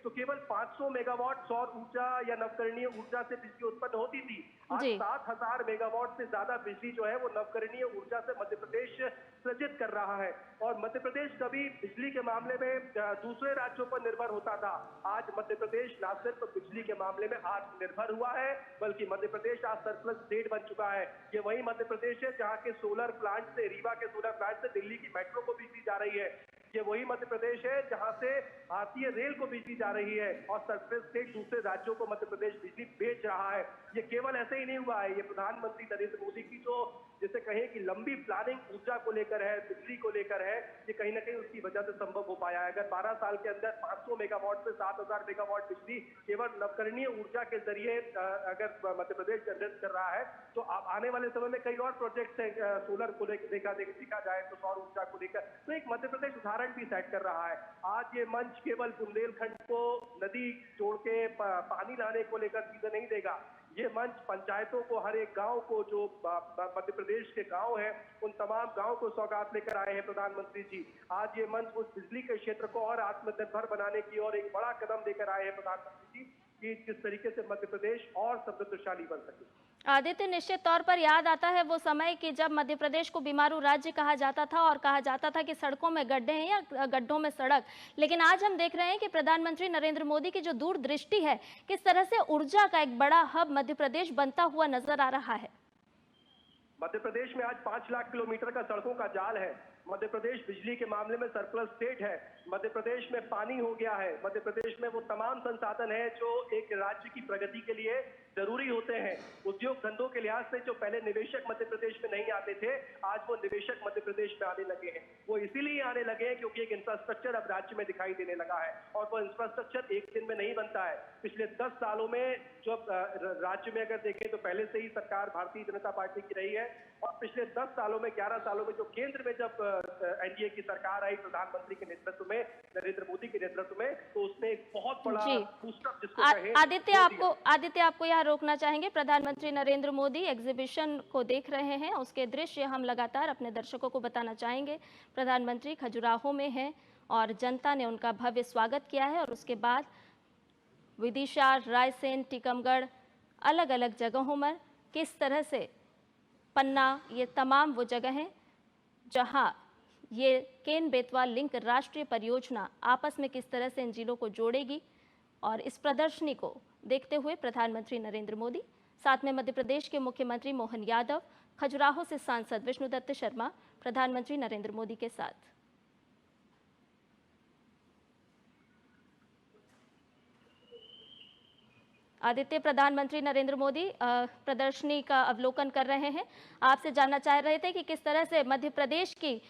तो केवल 500 मेगावाट सौर ऊर्जा या नवकरणीय ऊर्जा से बिजली उत्पन्न होती थी। आज 7,000 मेगावाट से ज्यादा बिजली जो है वो नवकरणीय ऊर्जा से मध्य प्रदेश सृजित कर रहा है। और मध्य प्रदेश कभी बिजली के मामले में दूसरे राज्यों पर निर्भर होता था, आज मध्य प्रदेश न सिर्फ बिजली के मामले में आत्मनिर्भर हुआ है, बल्कि मध्य प्रदेश आज सरप्लस स्टेट बन चुका है। ये वही मध्य प्रदेश है जहां के सोलर प्लांट से, रीवा के सोलर प्लांट से दिल्ली की मेट्रो को बिजली जा रही है। ये वही मध्य प्रदेश है जहां से भारतीय रेल को बिजली जा रही है और सरप्लस स्टेट दूसरे राज्यों को मध्य प्रदेश बिजली बेच रहा है। ये केवल ऐसे ही नहीं हुआ है, ये प्रधानमंत्री नरेंद्र मोदी की जो जिसे कहें कि लंबी प्लानिंग ऊर्जा को लेकर है, बिजली को लेकर है, ये कहीं ना कहीं उसकी वजह से संभव हो पाया है। अगर 12 साल के अंदर 500 मेगावाट से 7,000 मेगावाट बिजली केवल नवकरणीय ऊर्जा के जरिए अगर मध्य प्रदेश जनरेट कर रहा है, तो अब आने वाले समय में कई और प्रोजेक्ट्स हैं सोलर को लेकर देखा जाए तो सौर ऊर्जा को लेकर, तो एक मध्य प्रदेश उदाहरण भी सेट कर रहा है। आज ये मंच केवल बुंदेलखंड को नदी जोड़ के पानी लाने को लेकर सीधे नहीं देगा, ये मंच पंचायतों को, हर एक गांव को, जो मध्य प्रदेश के गांव हैं, उन तमाम गांव को सौगात लेकर आए हैं प्रधानमंत्री जी। आज ये मंच उस बिजली के क्षेत्र को और आत्मनिर्भर बनाने की और एक बड़ा कदम लेकर आए हैं प्रधानमंत्री जी कि किस तरीके से मध्य प्रदेश और समृद्धशाली बन सके। आदित्य, निश्चित तौर पर याद आता है वो समय कि जब मध्य प्रदेश को बीमारू राज्य कहा जाता था और कहा जाता था कि सड़कों में गड्ढे हैं या गड्ढों में सड़क, लेकिन आज हम देख रहे हैं कि प्रधानमंत्री नरेंद्र मोदी की जो दूरदृष्टि है, किस तरह से ऊर्जा का एक बड़ा हब मध्य प्रदेश बनता हुआ नजर आ रहा है। मध्य प्रदेश में आज 5 लाख किलोमीटर का सड़कों का जाल है। मध्य प्रदेश बिजली के मामले में सरप्लस स्टेट है। मध्य प्रदेश में पानी हो गया है। मध्य प्रदेश में वो तमाम संसाधन है जो एक राज्य की प्रगति के लिए जरूरी होते हैं। उद्योग धंधों के लिहाज से जो पहले निवेशक मध्य प्रदेश में नहीं आते थे, आज वो निवेशक मध्य प्रदेश में आने लगे हैं। वो इसीलिए आने लगे हैं क्योंकि एक इंफ्रास्ट्रक्चर अब राज्य में दिखाई देने लगा है और वो इंफ्रास्ट्रक्चर एक दिन में नहीं बनता है। पिछले 10 सालों में जो राज्य में अगर देखें तो पहले से ही सरकार भारतीय जनता पार्टी की रही है और पिछले 10 सालों में 11 सालों में जो केंद्र में जब एनडीए की सरकार आई प्रधानमंत्री के नेतृत्व में, नरेंद्र मोदी के नेतृत्व में, तो उसने एक बहुत बड़ा बूस्टअप जिसको कहें। आदित्य आपको यहाँ रोकना चाहेंगे। प्रधानमंत्री नरेंद्र मोदी एग्जीबिशन को देख रहे हैं, उसके दृश्य हम लगातार अपने दर्शकों को बताना चाहेंगे। प्रधानमंत्री खजुराहो में हैं और जनता ने उनका भव्य स्वागत किया है और उसके बाद विदिशा, रायसेन, टीकमगढ़, अलग अलग जगहों में किस तरह से पन्ना, ये तमाम वो जगह हैं जहां ये केन बेतवा लिंक राष्ट्रीय परियोजना आपस में किस तरह से इन जिलों को जोड़ेगी। और इस प्रदर्शनी को देखते हुए प्रधानमंत्री नरेंद्र मोदी, साथ में मध्य प्रदेश के मुख्यमंत्री मोहन यादव, खजुराहो से सांसद विष्णुदत्त शर्मा प्रधानमंत्री नरेंद्र मोदी के साथ। आदित्य, प्रधानमंत्री नरेंद्र मोदी प्रदर्शनी का अवलोकन कर रहे हैं। आपसे जानना चाह रहे थे कि किस तरह से मध्य प्रदेश की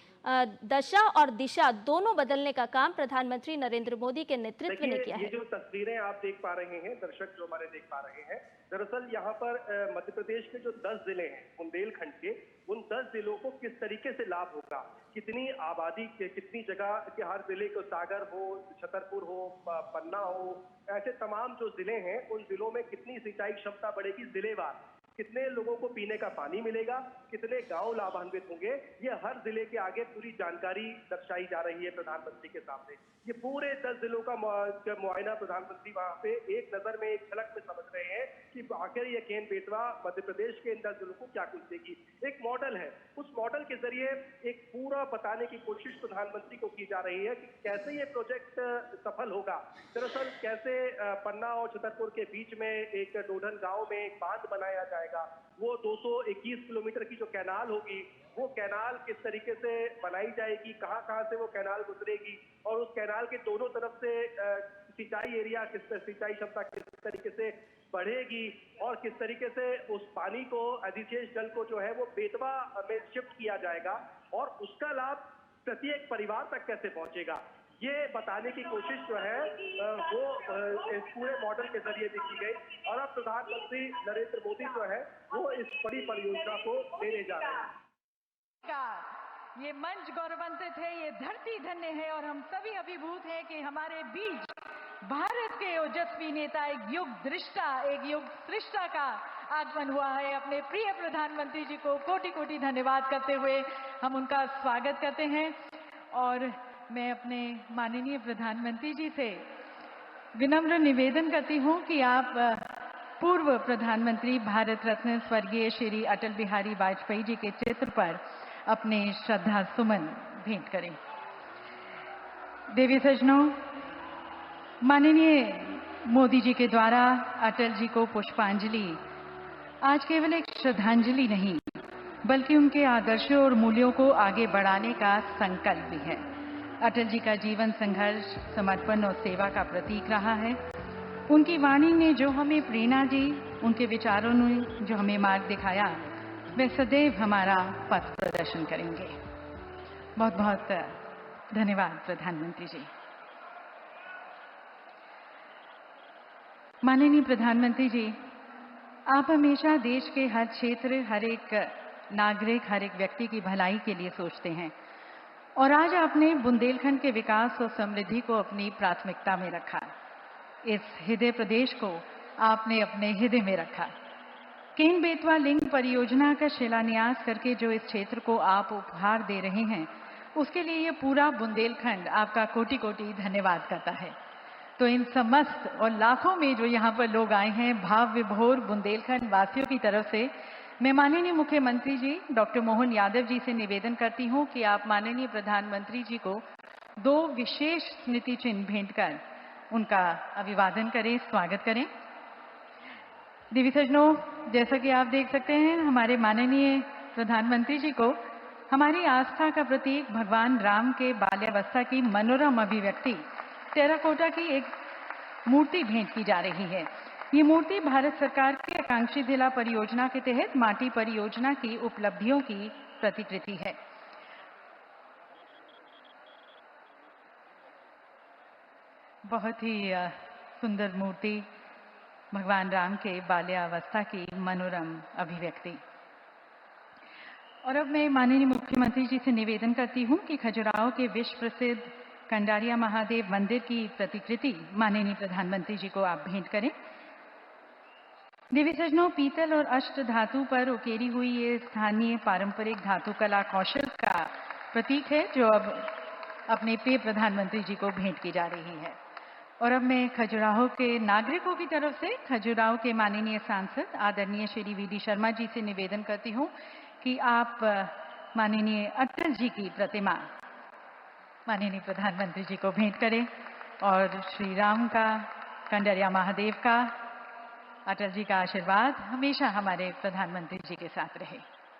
दशा और दिशा दोनों बदलने का काम प्रधानमंत्री नरेंद्र मोदी के नेतृत्व ने किया है। ये जो तस्वीरें आप देख पा रहे हैं, दर्शक जो हमारे देख पा रहे हैं, दरअसल यहाँ पर मध्य प्रदेश के जो 10 जिले हैं बुंदेलखंड के, उन 10 जिलों को किस तरीके से लाभ होगा, कितनी आबादी के, कितनी जगह के, हर जिले को सागर हो, छतरपुर हो, पन्ना हो, ऐसे तमाम जो जिले हैं उन जिलों में कितनी सिंचाई क्षमता बढ़ेगी, जिलेवार कितने लोगों को पीने का पानी मिलेगा, कितने गांव लाभान्वित होंगे, ये हर जिले के आगे पूरी जानकारी दर्शाई जा रही है प्रधानमंत्री के सामने। ये पूरे 10 जिलों का मुआयना प्रधानमंत्री वहां पे एक नजर में, एक झलक में समझ रहे हैं कि आखिर ये केन बेतवा मध्य प्रदेश के इन 10 जिलों को क्या कुछ देगी। एक मॉडल है, उस मॉडल के जरिए एक पूरा बताने की कोशिश प्रधानमंत्री को की जा रही है कि कैसे ये प्रोजेक्ट सफल होगा। दरअसल कैसे पन्ना और छतरपुर के बीच में एक डोडन गांव में एक बांध बनाया जाएगा, वो 221 किलोमीटर की जो कैनाल होगी, वो कैनाल किस तरीके से बनाई जाएगी, कहां से वो कैनाल गुजरेगी और उस कैनाल के दोनों तरफ से सिंचाई एरिया, सिंचाई क्षमता किस तरीके से बढ़ेगी और किस तरीके से उस पानी को, अधिशेष जल को जो है वो बेतवा में शिफ्ट किया जाएगा और उसका लाभ प्रत्येक परिवार तक कैसे पहुंचेगा, ये बताने की कोशिश जो है वो इस पूरे मॉडल के जरिए देखी गई। और अब प्रधानमंत्री नरेंद्र मोदी जो है वो इस बड़ी परियोजना को लेने जा रहे हैं। ये मंच गौरवान्वित है, ये धरती धन्य है और हम सभी अभिभूत हैं कि हमारे बीच भारत के ओजस्वी नेता, एक युग दृष्टा, एक युग सृष्टा का आगमन हुआ है। अपने प्रिय प्रधानमंत्री जी को कोटि कोटि धन्यवाद करते हुए हम उनका स्वागत करते हैं और मैं अपने माननीय प्रधानमंत्री जी से विनम्र निवेदन करती हूं कि आप पूर्व प्रधानमंत्री भारत रत्न स्वर्गीय श्री अटल बिहारी वाजपेयी जी के चित्र पर अपने श्रद्धा सुमन भेंट करें। देवी सज्जनों, माननीय मोदी जी के द्वारा अटल जी को पुष्पांजलि आज केवल एक श्रद्धांजलि नहीं, बल्कि उनके आदर्शों और मूल्यों को आगे बढ़ाने का संकल्प भी है। अटल जी का जीवन संघर्ष, समर्पण और सेवा का प्रतीक रहा है। उनकी वाणी ने जो हमें प्रेरणा दी, उनके विचारों ने जो हमें मार्ग दिखाया, वे सदैव हमारा पथ प्रदर्शन करेंगे। बहुत बहुत धन्यवाद प्रधानमंत्री जी। माननीय प्रधानमंत्री जी, आप हमेशा देश के हर क्षेत्र, हर एक नागरिक, हर एक व्यक्ति की भलाई के लिए सोचते हैं और आज आपने बुंदेलखंड के विकास और समृद्धि को अपनी प्राथमिकता में रखा। इस हृदय प्रदेश को आपने अपने हृदय में रखा। केन बेतवा लिंक परियोजना का शिलान्यास करके जो इस क्षेत्र को आप उपहार दे रहे हैं, उसके लिए ये पूरा बुंदेलखंड आपका कोटि कोटि धन्यवाद करता है। तो इन समस्त और लाखों में जो यहाँ पर लोग आए हैं, भाव विभोर बुंदेलखंड वासियों की तरफ से मैं माननीय मुख्यमंत्री जी डॉक्टर मोहन यादव जी से निवेदन करती हूँ कि आप माननीय प्रधानमंत्री जी को 2 विशेष स्मृति चिन्ह भेंट कर उनका अभिवादन करें, स्वागत करें। देवी सज्जनों, जैसा कि आप देख सकते हैं, हमारे माननीय प्रधानमंत्री जी को हमारी आस्था का प्रतीक भगवान राम के बाल्यावस्था की मनोरम अभिव्यक्ति टेराकोटा की एक मूर्ति भेंट की जा रही है। ये मूर्ति भारत सरकार की आकांक्षी जिला परियोजना के तहत माटी परियोजना की उपलब्धियों की प्रतिकृति है। बहुत ही सुंदर मूर्ति, भगवान राम के बाल्यावस्था की मनोरम अभिव्यक्ति। और अब मैं माननीय मुख्यमंत्री जी से निवेदन करती हूं कि खजुराहो के विश्व प्रसिद्ध कंडारिया महादेव मंदिर की प्रतिकृति माननीय प्रधानमंत्री जी को आप भेंट करें। देवी सज्जनों, पीतल और अष्ट धातु पर उकेरी हुई ये स्थानीय पारंपरिक धातु कला कौशल का प्रतीक है, जो अब अपने प्रिय प्रधानमंत्री जी को भेंट की जा रही है। और अब मैं खजुराहो के नागरिकों की तरफ से खजुराहो के माननीय सांसद आदरणीय श्री वी.डी. शर्मा जी से निवेदन करती हूँ कि आप माननीय अटल जी की प्रतिमा माननीय प्रधानमंत्री जी को भेंट करें और श्री राम का, कंडारिया महादेव का, अटल जी का आशीर्वाद हमेशा हमारे प्रधानमंत्री जी के साथ रहे।